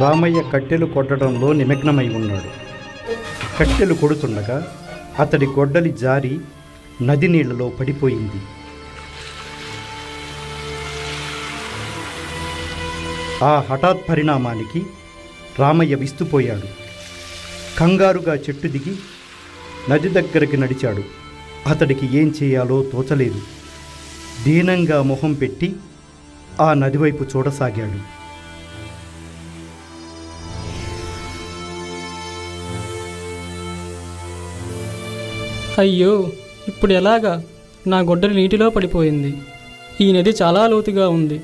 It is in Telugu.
రామయ్య కట్టెలు కొట్టడంలో నిమగ్నమై ఉన్నాడు. కట్టెలు కొడుతుండగా అతడి గొడ్డలి జారి నది నీళ్లలో పడిపోయింది. ఆ హఠాత్ పరిణామానికి రామయ్య విస్తుపోయాడు. కంగారుగా చెట్టు దిగి నది దగ్గరికి నడిచాడు. అతడికి ఏం చేయాలో తోచలేదు. దీనంగా మొహం పెట్టి ఆ నదివైపు చూడసాగాడు. అయ్యో, ఇప్పుడు ఎలాగా? నా గొడ్డలి నీటిలో పడిపోయింది. ఈ నది చాలా లోతుగా ఉంది.